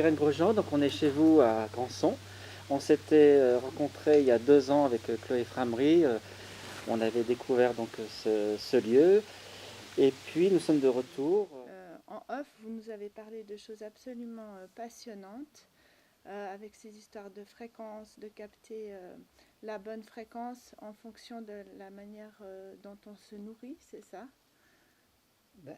Irène Grosjean, donc on est chez vous à Grandson. On s'était rencontrés il y a 2 ans avec Chloé Framery. On avait découvert donc ce lieu. Et puis nous sommes de retour. En off, vous nous avez parlé de choses absolument passionnantes, avec ces histoires de fréquences, de capter la bonne fréquence en fonction de la manière dont on se nourrit, c'est ça?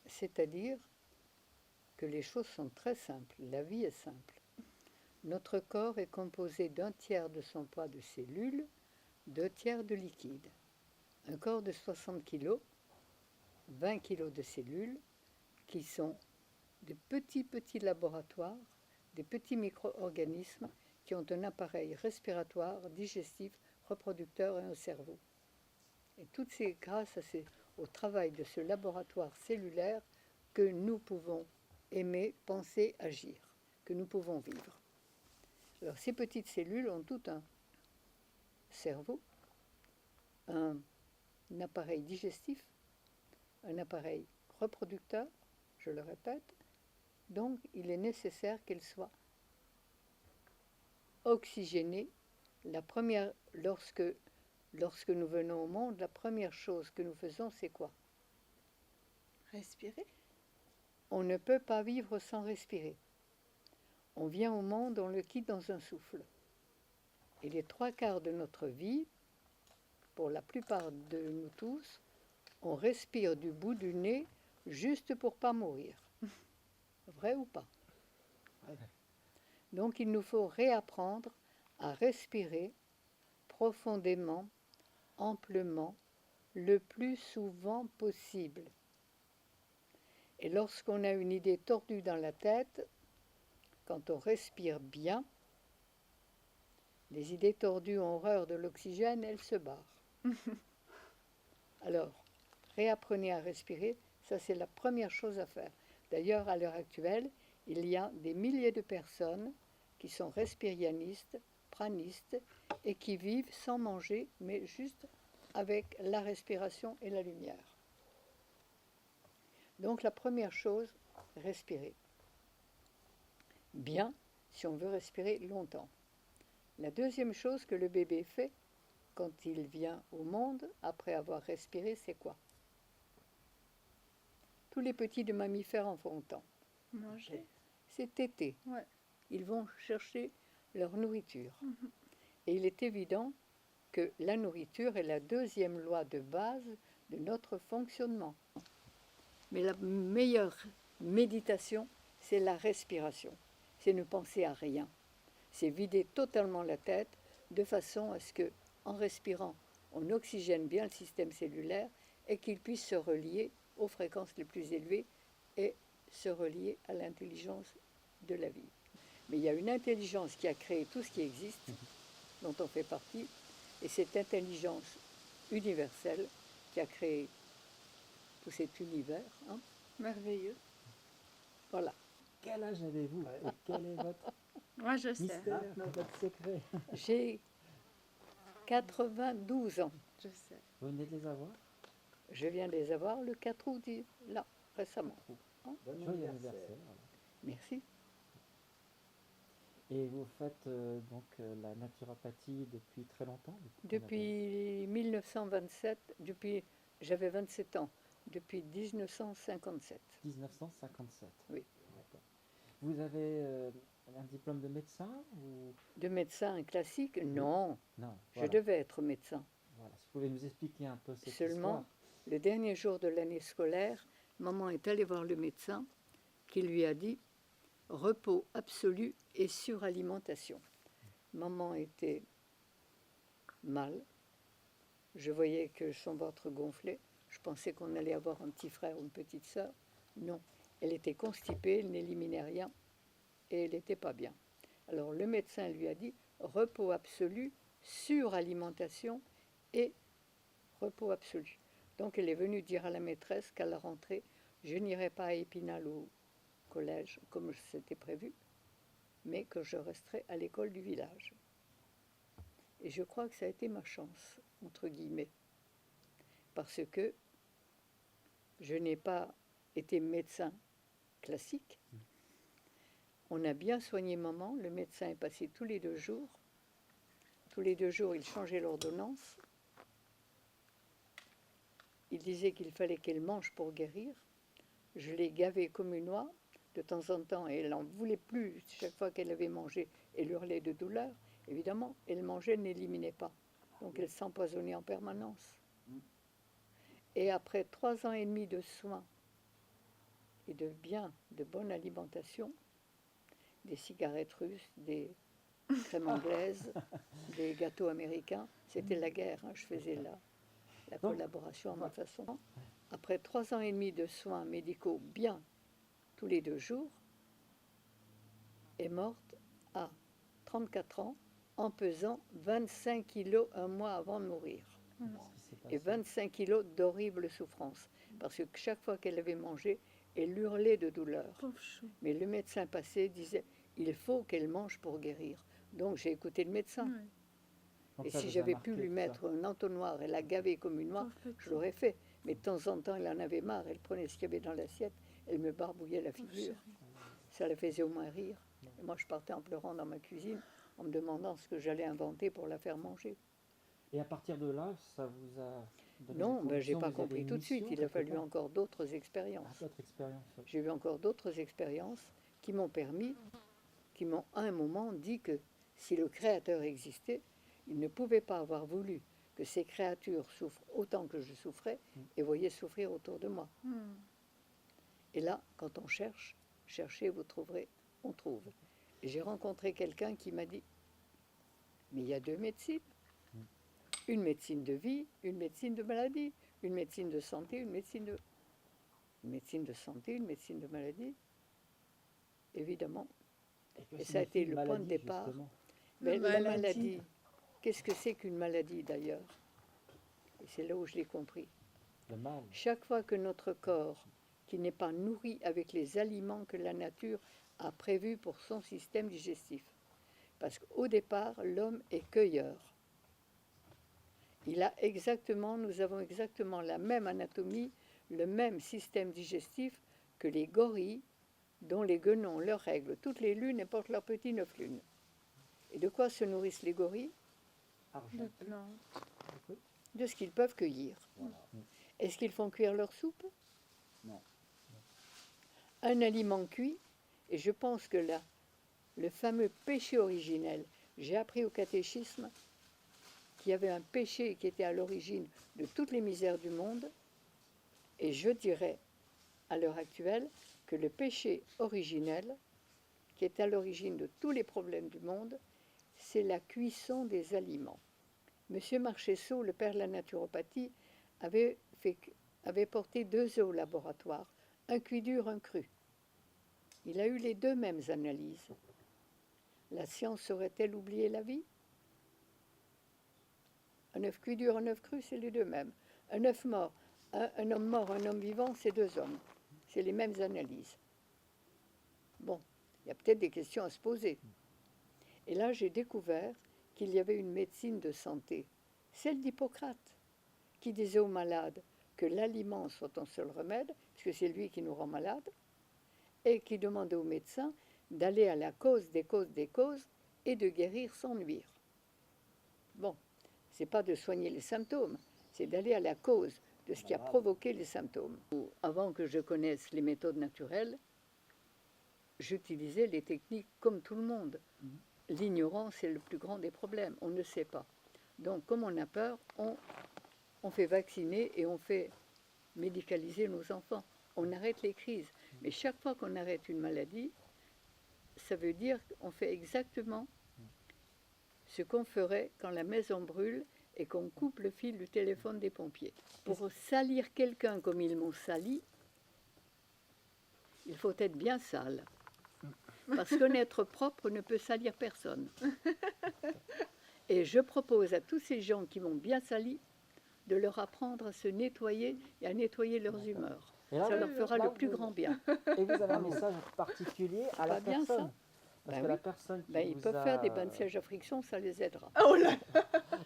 C'est-à-dire que les choses sont très simples, la vie est simple. Notre corps est composé d'un tiers de son poids de cellules, 2 tiers de liquide. Un corps de 60 kg, 20 kg de cellules, qui sont des petits laboratoires, des petits micro-organismes qui ont un appareil respiratoire, digestif, reproducteur et un cerveau. Et tout c'est grâce au travail de ce laboratoire cellulaire que nous pouvons aimer, penser, agir, que nous pouvons vivre. Alors ces petites cellules ont tout un cerveau, un appareil digestif, un appareil reproducteur, je le répète, donc il est nécessaire qu'elles soient oxygénées. Lorsque nous venons au monde, la première chose que nous faisons, c'est quoi? Respirer? On ne peut pas vivre sans respirer. On vient au monde, on le quitte dans un souffle. Et les 3/4 de notre vie, pour la plupart de nous tous, on respire du bout du nez juste pour pas mourir. Vrai ou pas? Donc il nous faut réapprendre à respirer profondément, amplement, le plus souvent possible. Et lorsqu'on a une idée tordue dans la tête, quand on respire bien, les idées tordues ont horreur de l'oxygène, elles se barrent. Alors, réapprenez à respirer, ça c'est la première chose à faire. D'ailleurs, à l'heure actuelle, il y a des milliers de personnes qui sont respirianistes, pranistes, et qui vivent sans manger, mais juste avec la respiration et la lumière. Donc la première chose, respirer. Bien, si on veut respirer longtemps. La deuxième chose que le bébé fait quand il vient au monde, après avoir respiré, c'est quoi? Tous les petits de mammifères en font autant. Manger? C'est téter. Ouais. Ils vont chercher leur nourriture. Et il est évident que la nourriture est la deuxième loi de base de notre fonctionnement. Mais la meilleure méditation, c'est la respiration. C'est ne penser à rien. C'est vider totalement la tête de façon à ce que, en respirant, on oxygène bien le système cellulaire et qu'il puisse se relier aux fréquences les plus élevées et se relier à l'intelligence de la vie. Mais il y a une intelligence qui a créé tout ce qui existe, dont on fait partie, et cette intelligence universelle qui a créé tout cet univers. Merveilleux. Voilà. Quel âge avez-vous et quel est votre Moi, je sais. mystère, votre secret? J'ai 92 ans. Je sais. Vous venez de les avoir? Je viens de les avoir le 4 août, là, récemment. Joyeux anniversaire. Merci. Et vous faites la naturopathie depuis très longtemps? Depuis 1927, j'avais 27 ans, depuis 1957. 1957. Oui. D'accord. Vous avez un diplôme de médecin ou... De médecin classique? Non. Non. Je Voilà. devais être médecin. Voilà. Si vous pouvez nous expliquer un peu cette Seulement, histoire. le dernier jour de l'année scolaire, maman est allée voir le médecin qui lui a dit repos absolu et suralimentation. Maman était mal. Je voyais que son ventre gonflait. Je pensais qu'on allait avoir un petit frère ou une petite sœur. Non, elle était constipée, elle n'éliminait rien et elle n'était pas bien. Alors le médecin lui a dit repos absolu, suralimentation et repos absolu. Donc elle est venue dire à la maîtresse qu'à la rentrée, je n'irai pas à Épinal au collège comme c'était prévu, mais que je resterai à l'école du village. Et je crois que ça a été ma chance, entre guillemets, parce que je n'ai pas été médecin classique. On a bien soigné maman. Le médecin est passé tous les 2 jours. Tous les 2 jours, il changeait l'ordonnance. Il disait qu'il fallait qu'elle mange pour guérir. Je l'ai gavée comme une oie. De temps en temps, elle n'en voulait plus. Chaque fois qu'elle avait mangé, elle hurlait de douleur. Évidemment, elle mangeait, elle n'éliminait pas. Donc elle s'empoisonnait en permanence. Et après 3 ans et demi de soins et de bonne alimentation, des cigarettes russes, des crèmes anglaises, des gâteaux américains, c'était la guerre, hein, je faisais la collaboration à ma façon. Après 3 ans et demi de soins médicaux bien tous les 2 jours, est morte à 34 ans en pesant 25 kilos un mois avant de mourir. Et 25 kilos d'horribles souffrances. Parce que chaque fois qu'elle avait mangé, elle hurlait de douleur. Mais le médecin passé disait, il faut qu'elle mange pour guérir. Donc j'ai écouté le médecin. Et si j'avais pu lui mettre un entonnoir et la gaver comme une oie, je l'aurais fait. Mais de temps en temps, elle en avait marre. Elle prenait ce qu'il y avait dans l'assiette, elle me barbouillait la figure. Ça la faisait au moins rire. Et moi, je partais en pleurant dans ma cuisine en me demandant ce que j'allais inventer pour la faire manger. Et à partir de là, ça vous a donné Non, des je n'ai conclusions, pas vous avez compris une tout de suite. mission, Il a fallu quelque part. encore d'autres expériences. D'autres expériences. J'ai eu encore d'autres expériences qui m'ont permis, qui m'ont à un moment dit que si le Créateur existait, il ne pouvait pas avoir voulu que ces créatures souffrent autant que je souffrais et voyaient souffrir autour de moi. Et là, quand on cherche, cherchez, vous trouverez, on trouve. Et j'ai rencontré quelqu'un qui m'a dit, mais il y a 2 médecines. Une médecine de vie, une médecine de maladie, une médecine de santé, une médecine de santé, une médecine de maladie. Évidemment. Et ça a été le point de départ. Mais la maladie, qu'est-ce que c'est qu'une maladie d'ailleurs? Et c'est là où je l'ai compris. Le mal. Chaque fois que notre corps, qui n'est pas nourri avec les aliments que la nature a prévus pour son système digestif, parce qu'au départ, l'homme est cueilleur. Nous avons exactement la même anatomie, le même système digestif que les gorilles, dont les guenons, leurs règles, toutes les lunes et portent leurs petits 9 lunes. Et de quoi se nourrissent les gorilles? De plantes. De ce qu'ils peuvent cueillir. Voilà. Est-ce qu'ils font cuire leur soupe? Non. Un aliment cuit, et je pense que là, le fameux péché originel, j'ai appris au catéchisme qu'il y avait un péché qui était à l'origine de toutes les misères du monde, et je dirais à l'heure actuelle que le péché originel, qui est à l'origine de tous les problèmes du monde, c'est la cuisson des aliments. Monsieur Marchessault, le père de la naturopathie, avait porté 2 œufs au laboratoire, un cuit dur, un cru. Il a eu les 2 mêmes analyses. La science aurait-elle oublié la vie? Un œuf cuit dur, un œuf cru, c'est les 2 mêmes. Un œuf mort, un homme mort, un homme vivant, c'est 2 hommes. C'est les mêmes analyses. Bon, il y a peut-être des questions à se poser. Et là, j'ai découvert qu'il y avait une médecine de santé, celle d'Hippocrate, qui disait aux malades que l'aliment soit ton seul remède, parce que c'est lui qui nous rend malades, et qui demandait aux médecins d'aller à la cause des causes des causes et de guérir sans nuire. Bon, c'est pas de soigner les symptômes, c'est d'aller à la cause de ce qui a provoqué les symptômes. Avant que je connaisse les méthodes naturelles, j'utilisais les techniques comme tout le monde. L'ignorance est le plus grand des problèmes, on ne sait pas. Donc, comme on a peur, on fait vacciner et on fait médicaliser nos enfants. On arrête les crises. Mais chaque fois qu'on arrête une maladie, ça veut dire qu'on fait exactement ce qu'on ferait quand la maison brûle et qu'on coupe le fil du téléphone des pompiers. Pour salir quelqu'un comme ils m'ont sali, il faut être bien sale. Parce qu'un être propre ne peut salir personne. Et je propose à tous ces gens qui m'ont bien sali de leur apprendre à se nettoyer et à nettoyer leurs humeurs. Et là, Ça leur fera là, le plus grand bien. Et vous avez un message particulier à la Pas bien, personne. Parce Ben que la oui. personne qui Ben, ils vous peuvent a, faire des bains de siège à friction, ça les aidera. Oh là!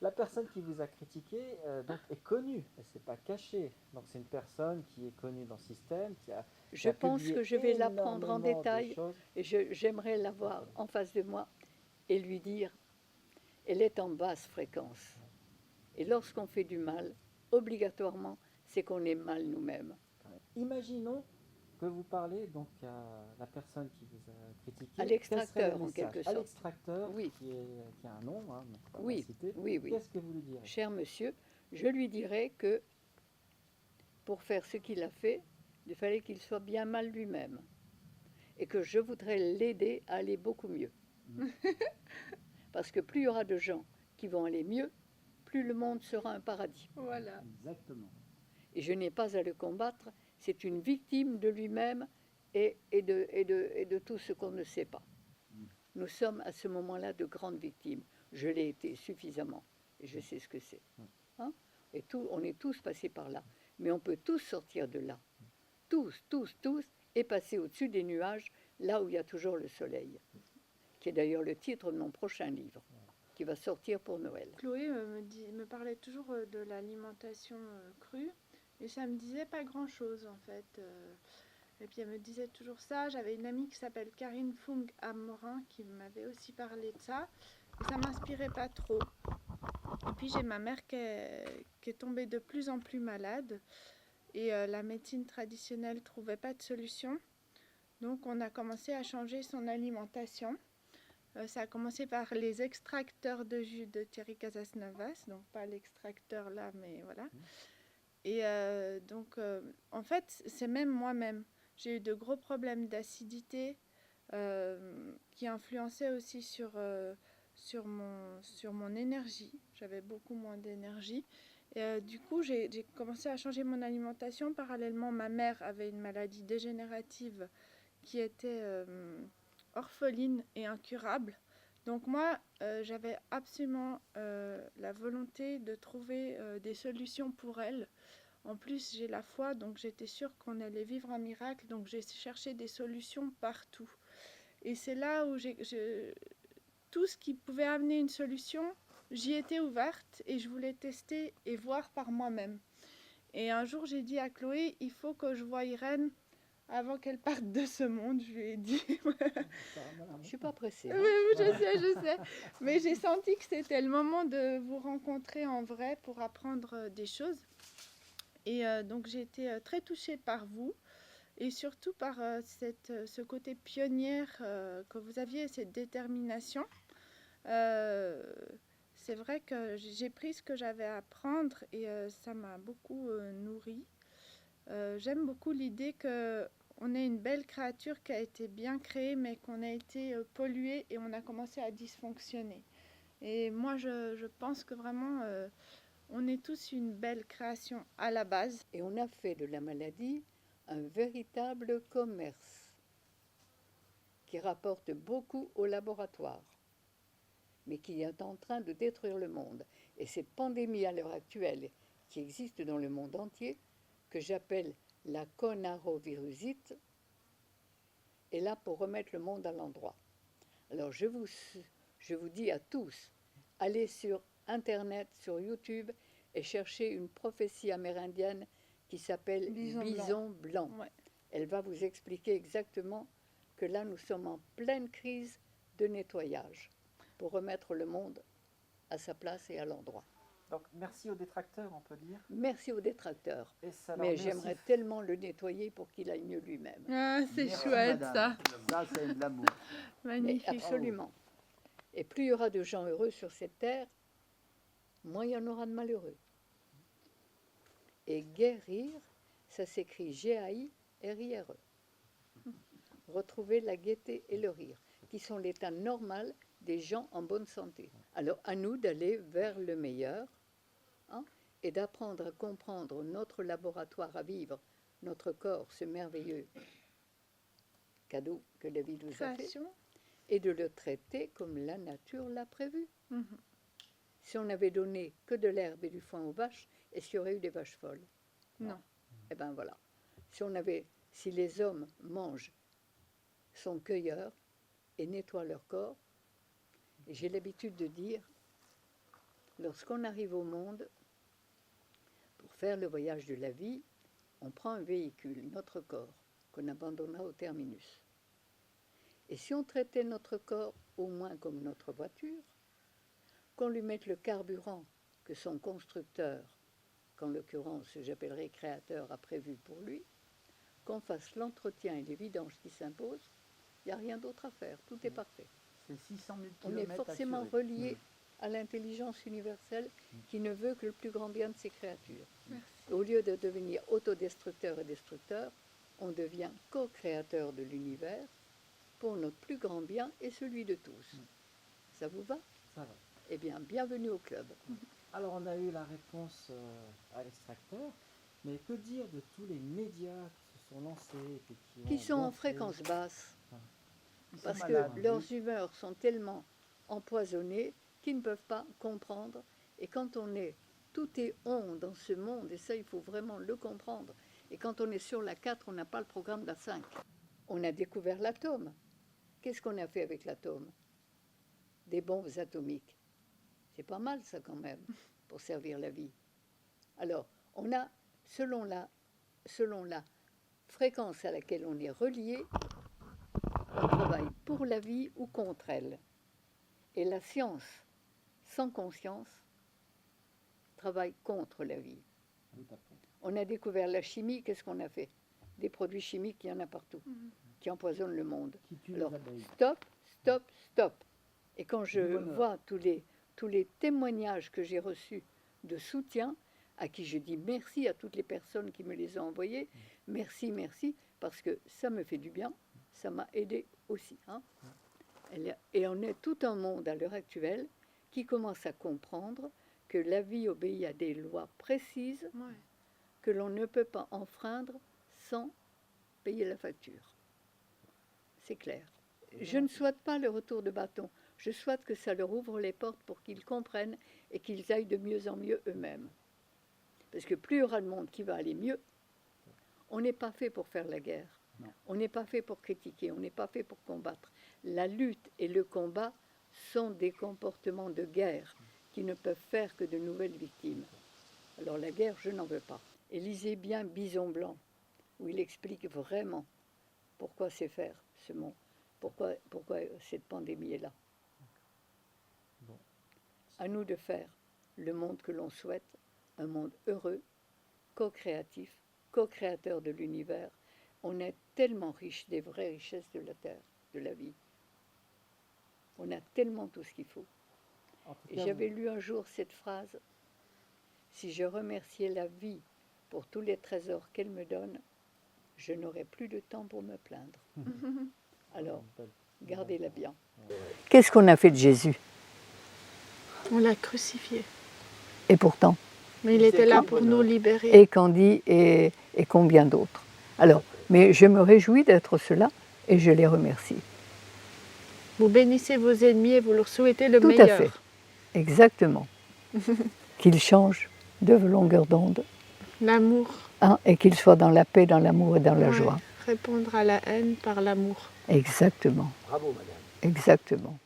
la personne qui vous a critiqué donc est connue, et c'est pas caché. Donc c'est une personne qui est connue dans le système, qui Je a pense publié que je vais l'apprendre en énormément de détail choses. et j'aimerais l'avoir en face de moi et lui dire, elle est en basse fréquence. Et lorsqu'on fait du mal, obligatoirement, c'est qu'on est mal nous-mêmes. Imaginons que vous parlez donc à la personne qui vous a critiqué. À Quel serait l'extracteur, le en message quelque à sorte. l'extracteur Oui. qui a un nom, hein, donc on va Oui, citer. oui, oui. Qu'est-ce que vous lui direz? Cher monsieur, je lui dirais que pour faire ce qu'il a fait, il fallait qu'il soit bien mal lui-même. Et que je voudrais l'aider à aller beaucoup mieux. Parce que plus il y aura de gens qui vont aller mieux, plus le monde sera un paradis. Voilà. Exactement. Et je n'ai pas à le combattre, c'est une victime de lui-même et de tout ce qu'on ne sait pas. Nous sommes à ce moment-là de grandes victimes. Je l'ai été suffisamment et je sais ce que c'est. Hein? Et on est tous passés par là. Mais on peut tous sortir de là. Tous, tous, tous, et passer au-dessus des nuages, là où il y a toujours le soleil. Qui est d'ailleurs le titre de mon prochain livre, qui va sortir pour Noël. Chloé me parlait toujours de l'alimentation crue et ça me disait pas grand-chose en fait. Et puis elle me disait toujours ça. J'avais une amie qui s'appelle Karine Fung Amorin qui m'avait aussi parlé de ça. Et ça m'inspirait pas trop. Et puis j'ai ma mère qui est tombée de plus en plus malade et la médecine traditionnelle trouvait pas de solution. Donc on a commencé à changer son alimentation. Ça a commencé par les extracteurs de jus de Thierry Casasnovas, donc pas l'extracteur là, mais voilà. Et donc, en fait, c'est même moi-même. J'ai eu de gros problèmes d'acidité qui influençaient aussi sur mon énergie. J'avais beaucoup moins d'énergie. Et du coup, j'ai commencé à changer mon alimentation. Parallèlement, ma mère avait une maladie dégénérative qui était orpheline et incurable. Donc moi, j'avais absolument la volonté de trouver des solutions pour elle. En plus, j'ai la foi, donc j'étais sûre qu'on allait vivre un miracle. Donc j'ai cherché des solutions partout. Et c'est là où tout ce qui pouvait amener une solution, j'y étais ouverte et je voulais tester et voir par moi-même. Et un jour, j'ai dit à Chloé, il faut que je voie Irène avant qu'elle parte de ce monde, je lui ai dit. Je ne suis pas pressée. Oui, oui, je sais. Mais j'ai senti que c'était le moment de vous rencontrer en vrai pour apprendre des choses. Et donc j'ai été très touchée par vous et surtout par ce côté pionnière que vous aviez, cette détermination. C'est vrai que j'ai pris ce que j'avais à apprendre et ça m'a beaucoup nourrie. J'aime beaucoup l'idée qu'on est une belle créature qui a été bien créée, mais qu'on a été polluée et on a commencé à dysfonctionner. Et moi, je pense que vraiment, on est tous une belle création à la base. Et on a fait de la maladie un véritable commerce qui rapporte beaucoup au laboratoire, mais qui est en train de détruire le monde. Et cette pandémie à l'heure actuelle, qui existe dans le monde entier, que j'appelle la conarovirusite, est là pour remettre le monde à l'endroit. Alors je vous dis à tous, allez sur Internet, sur YouTube, et cherchez une prophétie amérindienne qui s'appelle Bison Blanc. Ouais. Elle va vous expliquer exactement que là, nous sommes en pleine crise de nettoyage pour remettre le monde à sa place et à l'endroit. Donc merci aux détracteurs, on peut dire. Merci aux détracteurs. Et ça leur Mais met j'aimerais aussi- tellement le nettoyer pour qu'il aille mieux lui-même. Ah, c'est Merci, chouette madame. ça. Ça, c'est de l'amour. Mais Magnifique. absolument. Et plus il y aura de gens heureux sur cette terre, moins il y en aura de malheureux. Et guérir, ça s'écrit G-A-I-R-I-R-E. Retrouver la gaieté et le rire, qui sont l'état normal des gens en bonne santé. Alors à nous d'aller vers le meilleur, hein, et d'apprendre à comprendre notre laboratoire à vivre, notre corps, ce merveilleux cadeau que la vie nous a fait, Création. et de le traiter comme la nature l'a prévu. Mhm. Si on n'avait donné que de l'herbe et du foin aux vaches, est-ce qu'il y aurait eu des vaches folles? Non. Eh bien voilà. Si les hommes mangent, sont cueilleurs, et nettoient leur corps. Et j'ai l'habitude de dire, lorsqu'on arrive au monde, pour faire le voyage de la vie, on prend un véhicule, notre corps, qu'on abandonnera au terminus. Et si on traitait notre corps au moins comme notre voiture, qu'on lui mette le carburant que son constructeur, qu'en l'occurrence j'appellerai créateur, a prévu pour lui, qu'on fasse l'entretien et les vidanges qui s'imposent, il n'y a rien d'autre à faire, tout est parfait. C'est 600 000 On est forcément relié à l'intelligence universelle qui ne veut que le plus grand bien de ses créatures. Au lieu de devenir autodestructeur et destructeur, on devient co-créateur de l'univers pour notre plus grand bien et celui de tous. Ça vous va? Ça va. Eh bien, bienvenue au club. Alors on a eu la réponse à l'extracteur, mais que dire de tous les médias qui se sont lancés et Qui sont en fréquence basse, parce que leurs humeurs sont tellement empoisonnées qu'ils ne peuvent pas comprendre. Et quand tout est on dans ce monde, et ça il faut vraiment le comprendre. Et quand on est sur la 4, on n'a pas le programme de la 5. On a découvert l'atome. Qu'est-ce qu'on a fait avec l'atome? Des bombes atomiques. C'est pas mal ça quand même, pour servir la vie. Alors, on a, selon la fréquence à laquelle on est relié, on travaille pour la vie ou contre elle. Et la science, sans conscience, travaille contre la vie. On a découvert la chimie, qu'est-ce qu'on a fait? Des produits chimiques, il y en a partout, qui empoisonnent le monde. Alors, stop, stop, stop. Et quand je vois tous les témoignages que j'ai reçus de soutien, à qui je dis merci à toutes les personnes qui me les ont envoyés, merci, merci, parce que ça me fait du bien, ça m'a aidé aussi. Hein. Et on est tout un monde à l'heure actuelle qui commence à comprendre que la vie obéit à des lois précises que l'on ne peut pas enfreindre sans payer la facture. C'est clair. Je ne souhaite pas le retour de bâton. Je souhaite que ça leur ouvre les portes pour qu'ils comprennent et qu'ils aillent de mieux en mieux eux-mêmes. Parce que plus il y aura de monde qui va aller mieux, on n'est pas fait pour faire la guerre. Non. On n'est pas fait pour critiquer, on n'est pas fait pour combattre. La lutte et le combat sont des comportements de guerre qui ne peuvent faire que de nouvelles victimes. Alors la guerre, je n'en veux pas. Et lisez bien Bison Blanc, où il explique vraiment pourquoi c'est faire ce monde, pourquoi cette pandémie est là. Bon. À nous de faire le monde que l'on souhaite, un monde heureux, co-créatif, co-créateur de l'univers. On est tellement riche des vraies richesses de la terre, de la vie. On a tellement tout ce qu'il faut. Et j'avais lu un jour cette phrase: si je remerciais la vie pour tous les trésors qu'elle me donne, je n'aurais plus de temps pour me plaindre. Alors, gardez-la bien. Qu'est-ce qu'on a fait de Jésus? On l'a crucifié. Et pourtant? Mais il était là pour nous libérer. Et Candy et combien d'autres. Alors, mais je me réjouis d'être cela et je les remercie. Vous bénissez vos ennemis et vous leur souhaitez le meilleur. Tout à fait, exactement. Qu'ils changent de longueur d'onde. L'amour. Et qu'ils soient dans la paix, dans l'amour et dans la joie. Répondre à la haine par l'amour. Exactement. Bravo, madame. Exactement.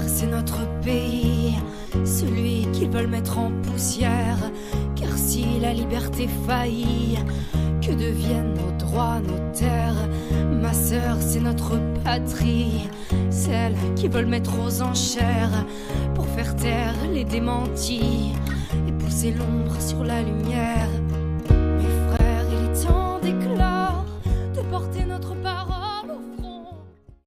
C'est notre pays, celui qu'ils veulent mettre en poussière. Car si la liberté faillit, que deviennent nos droits, nos terres? Ma sœur, c'est notre patrie, celle qu'ils veulent mettre aux enchères pour faire taire les démentis et pousser l'ombre sur la lumière. Mes frères, il est temps